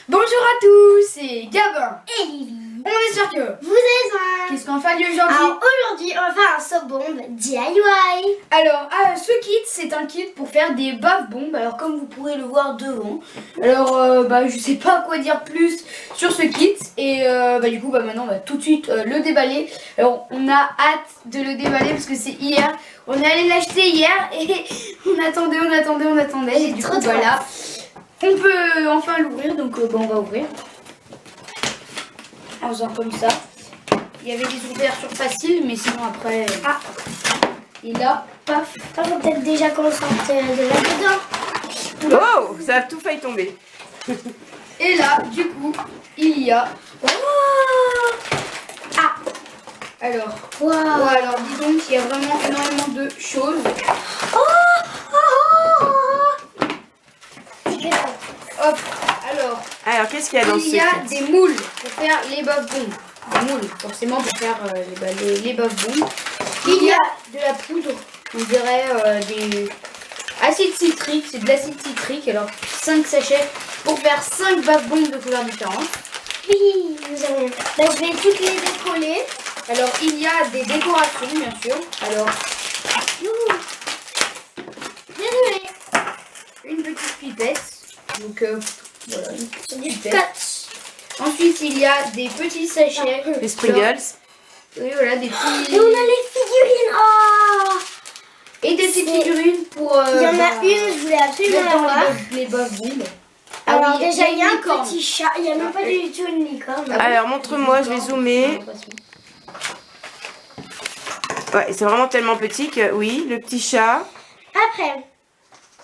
Bonjour à tous, c'est Gabin et Lily. On espère que vous allez bien. Qu'est-ce qu'on fait aujourd'hui? Alors aujourd'hui, on va faire un soap-bombe DIY. Alors, ce kit, c'est un kit pour faire des bave-bombes. Alors, comme vous pourrez le voir devant. Alors, je sais pas quoi dire plus sur ce kit. Et du coup, maintenant, on va tout de suite le déballer. Alors, on a hâte de le déballer parce que c'est hier. On est allé l'acheter hier et on attendait. Et du coup, voilà. On peut enfin l'ouvrir, donc on va ouvrir. En faisant comme ça. Il y avait des ouvertures faciles, mais sinon après... Et là, paf. On va peut-être déjà commencer de là-dedans. Oh, ça a tout failli tomber. Et là, du coup, il y a... Alors, alors dis donc, il y a vraiment énormément de choses. Hop, alors qu'est-ce qu'il y a dans ce il y a kit? des moules pour faire les bave-bombes. Des moules, forcément, pour faire les bave-bombes. Il y a de la poudre, on dirait des acides citriques, c'est de l'acide citrique. Alors, 5 sachets pour faire 5 bave-bombes de couleurs différentes. Oui, nous avons. Là, je vais toutes les décoller. Alors, il y a des décorations, bien sûr. Alors, Désolée. une petite pipette. Donc, voilà, une petite pipette. Scotch. Ensuite, il y a des petits sachets. Les Spriggles. Oui, voilà, des petits... Et on a les figurines. Et des petites figurines pour... Il y en a une, je voulais absolument mettre dans l'avoir. les bave-bombes. Alors déjà, il y a un licorne. petit chat. Il n'y a même pas du tout une licorne. Alors montre-moi, je vais zoomer. Ouais, c'est vraiment tellement petit que oui, le petit chat. Après,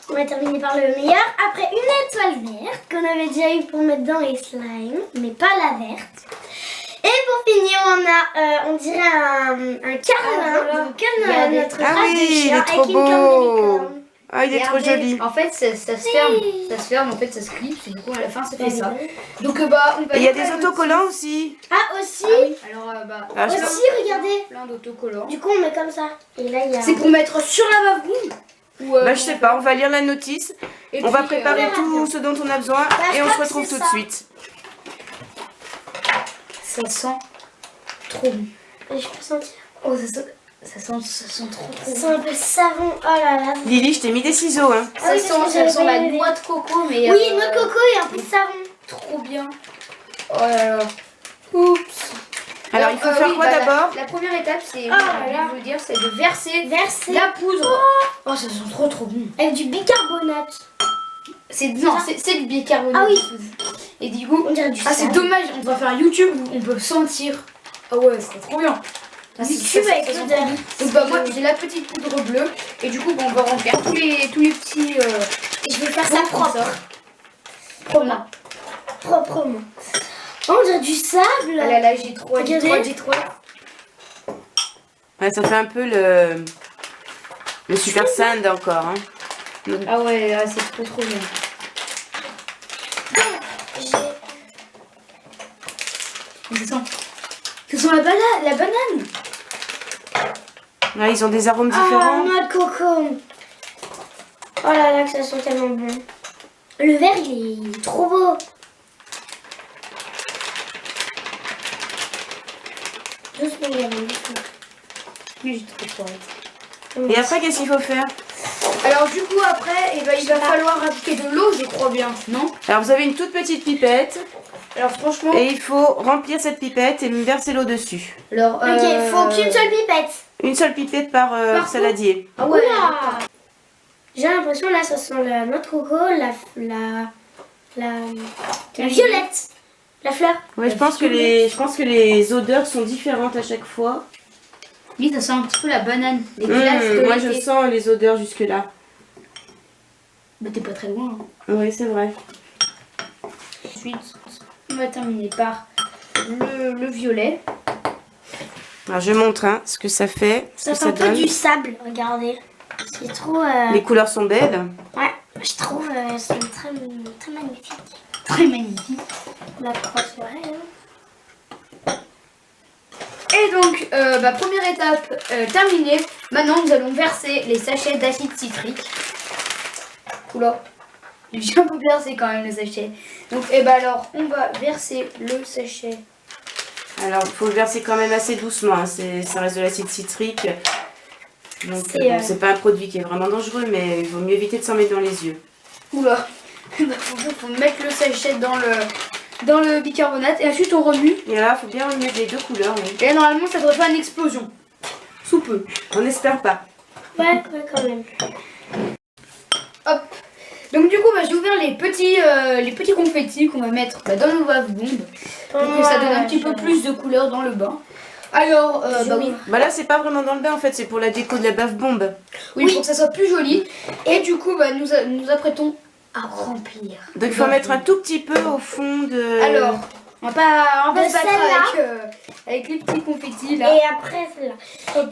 on va terminer par le meilleur. Après, une étoile verte qu'on avait déjà eu pour mettre dans les slimes, mais pas la verte. Et pour finir, on a, on dirait un cadenas. voilà. Comme notre Ah race de oui, il chien est avec trop une corne de beau. licorne. Ah, il est trop Regardez, joli. En fait, ça se ferme. Ça se ferme, en fait, ça se clipse. Et du coup, à la fin, ça fait ça. Donc, on Et va il y a mettre des la autocollants aussi. Ah, aussi. notice. Ah oui, alors, Ah, je- Aussi, regardez. plein d'autocollants. Du coup, on met comme ça. Et là, il y a... C'est pour mettre sur la bave-bombe ou, Bah, je sais pas, on va lire la notice. et On va puis, préparer verra tout bien. ce dont on a besoin je et on crois se que retrouve c'est tout de ça. suite. Ça sent trop bon. Et je peux sentir. Oh, ça sent trop C'est bon. un peu savon. Oh là là. Lily, je t'ai mis des ciseaux, hein. Ah oui, parce que Ça sent la j'avais- noix de coco, mais... Oui, noix de coco et un peu de savon. Trop bien. Oh là là. Oups. Alors, il faut faire quoi d'abord? La première étape, c'est, Oh là là. vous dire, c'est de verser Verser la poudre. Oh, ça sent trop bon. avec du bicarbonate. C'est du bicarbonate. Ah oui. Et du coup, On dirait du c'est savon. dommage, on doit faire un YouTube où on peut sentir. Ah ouais, c'est trop bien. Ah, Du c'est- tube ça avec sent l'odeur. trop bon. Donc moi j'ai la petite poudre bleue et du coup on va remplir tous les petits. Et je vais faire ça pots comme propre. Proprement. Proprement. Oh, on dirait du sable. Ah là là, j'ai trop, Regardez. Ouais, ça fait un peu le Super Sand encore, hein. Ah ouais, là, c'est trop bien. Ça sent la banane. Ouais, ils ont des arômes Ah, différents. noix de coco. Oh là là, que ça sent tellement bon. Le verre, il est trop beau. Doucement, il y a doucement. Oui, j'ai trop soif. Et après, qu'est-ce qu'il faut faire? Alors du coup après, il va falloir rajouter de l'eau, je crois bien, non? Alors, vous avez une toute petite pipette Alors franchement, et il faut remplir cette pipette et verser l'eau dessus. alors Ok, il faut qu'une seule pipette. Une seule pipette par Par saladier. Ah ouais. Oula. J'ai l'impression là, ça sent la noix de coco, la violette, la fleur. Ouais, je pense que les odeurs sont différentes à chaque fois. Oui, ça sent un petit peu la banane, les glaces de moi, je l'été. sens les odeurs jusque là. Bah t'es pas très loin. Hein. Oui, c'est vrai. Ensuite, on va terminer par le violet. Alors, je montre ce que ça fait, ce Ça que sent ça un peu donne. du sable, regardez. C'est trop. Les couleurs sont belles. Ouais, je trouve c'est très magnifique. Très magnifique. La crosse, ouais. Et donc, première étape terminée. Maintenant, nous allons verser les sachets d'acide citrique. Oula, j'ai un peu percé quand même le sachet. Donc, et bah alors, on va verser le sachet. Alors, il faut le verser quand même assez doucement. Hein. Ça reste de l'acide citrique. Donc, c'est pas un produit qui est vraiment dangereux, mais il vaut mieux éviter de s'en mettre dans les yeux. Oula. Faut mettre le sachet dans le bicarbonate et ensuite on remue. Et là, il faut bien remuer les deux couleurs. Oui. Et là, normalement, ça devrait faire une explosion. Sous peu. On n'espère pas. Ouais, quand même. Hop. Donc du coup, bah, j'ai ouvert les petits confettis qu'on va mettre dans nos bave-bombes. Pour que ça donne un petit peu plus de couleur dans le bain. Alors, oui. Bah là, c'est pas vraiment dans le bain en fait, c'est pour la déco de la bave-bombe. Oui, pour que ça soit plus joli. Et du coup, bah, nous apprêtons à remplir. Donc il faut mettre un tout petit peu au fond de... Alors, on va pas se battre celle-là. avec les petits confettis là. Et après celle-là.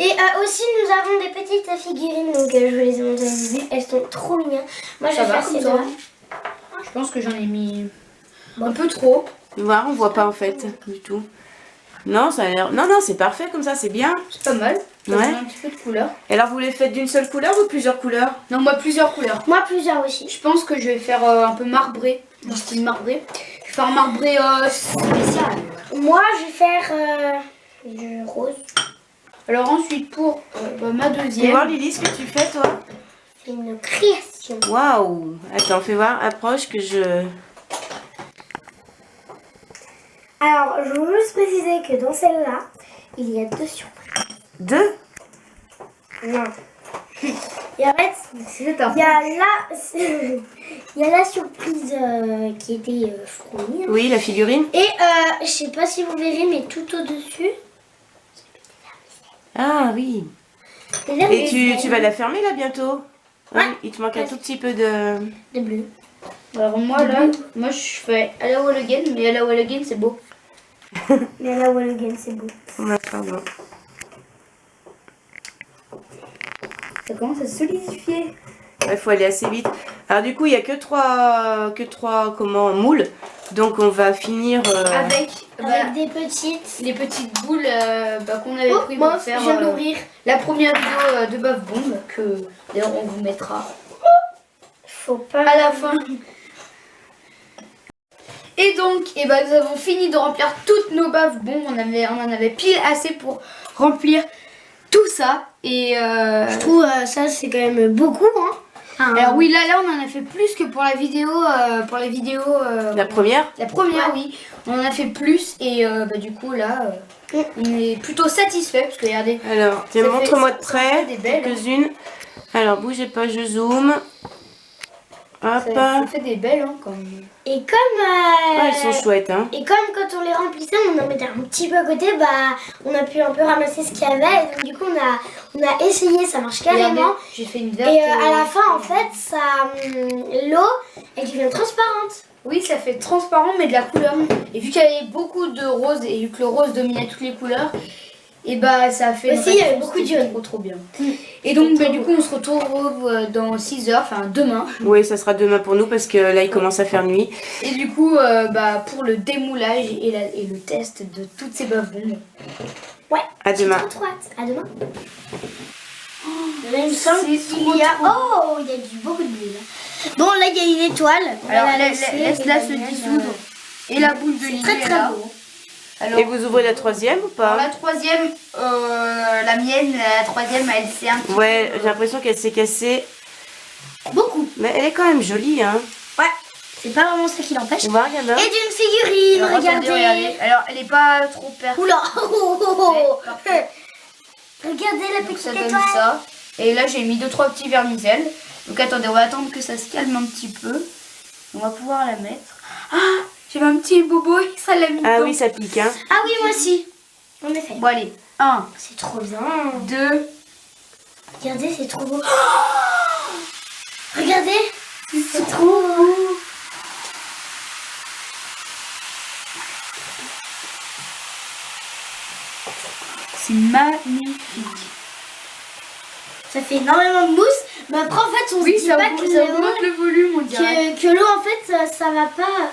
Et aussi nous avons des petites figurines, donc je vous les ai montrées. Elles sont trop mignonnes. Moi je Ça vais va faire comme celle-là. Je pense que j'en ai mis un peu trop. Voir, on voit pas en fait du tout. Non, ça a l'air... Non, c'est parfait comme ça, c'est bien. C'est pas mal. Ça Ouais. donne un petit peu de couleur. Et alors vous les faites d'une seule couleur ou plusieurs couleurs? Non, moi plusieurs couleurs. Moi plusieurs aussi. Je pense que je vais faire un peu marbré, un style marbré. Je vais faire un marbré spécial. Moi je vais faire du rose. Alors ensuite pour ma Tu veux deuxième. voir Lily ce que tu fais toi? C'est une création. Waouh! Attends, fais voir, approche que je... Alors je veux juste préciser que dans celle-là, il y a 2 surprises. 2? Non. Et en fait, C'est un il y a il y a la surprise qui était fournie. Oui, la figurine. Et je sais pas si vous verrez, mais tout au-dessus. Ah oui. Et tu vas la fermer là bientôt? Ouais. Oui, il te manque un tout petit peu de... de bleu. Alors moi là, moi je fais à la wall again, mais à la wall again c'est beau. Mais là, Wallogan, c'est beau. Ouais, pardon. Ça commence à solidifier. Il faut aller assez vite. Alors du coup, il n'y a que trois moules. Donc on va finir... Avec des petites. les petites boules qu'on avait pris Moi, pour faire je viens d'ouvrir. la première vidéo de Bave Bombe que d'ailleurs on vous mettra Faut pas. à la fin. Et donc, nous avons fini de remplir toutes nos baves bombes. On en avait pile assez pour remplir tout ça. Et Je trouve ça, c'est quand même beaucoup. Hein. alors oui, là on en a fait plus que pour la vidéo. La première? La première, oui. On en a fait plus et du coup là, on est plutôt satisfait parce que regardez. Alors, Ça fait- montre-moi de ça près, fait des belles, quelques-unes. Alors, bougez pas, je zoome. Hop. Ça fait des belles hein, quand même. Et comme. Ah, elles sont chouettes, hein. Et comme quand on les remplissait, on en mettait un petit peu à côté, on a pu un peu ramasser ce qu'il y avait. Et donc, du coup, on a essayé, ça marche carrément. Regardez, j'ai fait une verte. Et à la fin, en fait, l'eau, elle devient transparente. Oui, ça fait transparent mais de la couleur. Et vu qu'il y avait beaucoup de rose et vu que le rose dominait toutes les couleurs, et ça a fait Aussi, il y avait beaucoup de jaune. trop bien. Et donc du coup on se retrouve dans 6 heures, enfin demain. Oui, ça sera demain pour nous parce que là, il commence à faire nuit. Et du coup pour le démoulage et le test de toutes ces baves bombes. Ouais. À demain. Trop hâte. À demain. Là, il me semble C'est qu'il trop y a. trop. Oh, il y a beaucoup de bulles. Bon, là, il y a une étoile. On va Alors la laisser, laisse-la et se la dissoudre. Et la boule de C'est Lily très est très là. beau. Alors, Et vous ouvrez la troisième ou alors, pas? la troisième, la mienne, la troisième, elle s'est un petit Ouais, j'ai l'impression qu'elle s'est cassée. Beaucoup. Mais elle est quand même jolie, hein. Ouais. C'est pas vraiment ça qui l'empêche. On va regarder. Et d'une figurine, Alors, regardez. regardez. Alors, elle est pas trop perfecte. Oula. Parfait. Regardez la Donc, petite ça donne étoile. ça. Et là, j'ai mis 2-3 petits vermicelles. Donc, attendez, on va attendre que ça se calme un petit peu. On va pouvoir la mettre. Ah, j'ai un petit bobo, ça l'a mis Ah dedans. oui, ça pique, hein. Ah oui, moi aussi. En effet. Bon, allez. 1, C'est trop bien. 2. Regardez, c'est trop beau. Regardez. C'est trop beau. C'est magnifique. Ça fait énormément de mousse. Mais après, en fait, on Oui, se dit ça, pas que ça augmente le volume, on dirait. que l'eau, en fait, ça va pas.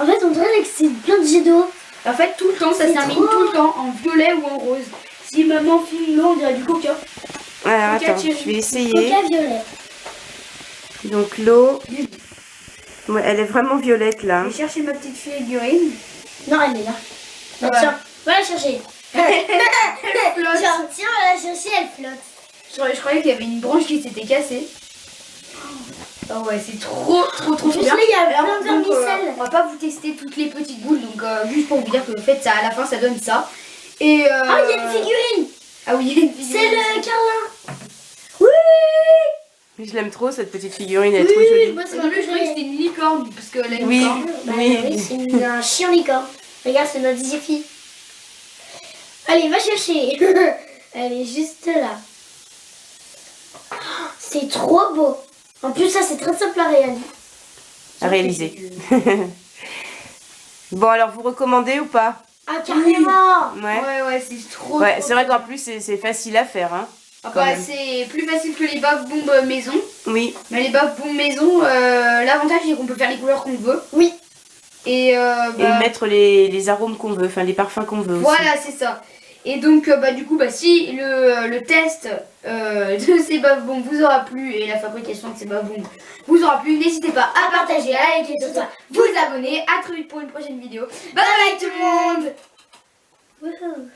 En fait, on dirait que c'est plein de jets d'eau. En fait, tout le temps, ça C'est se termine trop. tout le temps en violet ou en rose. Si maman filme l'eau, on dirait du coca. Alors, Coca attends, cherry. je vais essayer. Coca violet. Donc, l'eau. Ouais, elle est vraiment violette là. Je vais chercher ma petite figurine. Non, elle est là. Bah, Ouais. tiens, va la chercher. flotte. Genre, tiens, va la chercher, elle flotte. Je croyais qu'il y avait une branche qui s'était cassée. Oh ouais, c'est trop En plus, bien. là, il y a Alors, plein de donc, vermicelles. on va pas vous tester toutes les petites boules, donc juste pour vous dire que en fait, ça, à la fin, ça donne ça. Et Ah, il y a une figurine. Ah oui, il y a une C'est figurine. le Carlin. Oui. Je l'aime trop cette petite figurine, elle est trop Oui, jolie. moi, c'est Au ma début, je croyais que c'était une licorne, parce que la Oui. licorne. Bah, Oui. oui, c'est un chien licorne. Regarde, c'est notre Zippy. Allez, va chercher. Elle est juste là. Oh, c'est trop beau. En plus, ça, c'est très simple à réaliser. À réaliser. Bon, alors vous recommandez ou pas? Ah, carrément. Ouais. Ouais, c'est trop. Ouais, trop c'est vrai bien. qu'en plus c'est facile à faire. Hein. Ah quand bah, même. c'est plus facile que les baves bombes maison. Oui. Mais les baves bombes maison, l'avantage c'est qu'on peut faire les couleurs qu'on veut. Oui. Et, Et mettre les arômes qu'on veut, enfin les parfums qu'on veut aussi. voilà, c'est ça. Et donc, du coup, si le test de ces baves bombes vous aura plu et la fabrication de ces baves bombes vous aura plu, n'hésitez pas à partager, à liker, tout ça, vous abonner. À très vite pour une prochaine vidéo. Bye bye tout le monde. Wouhou.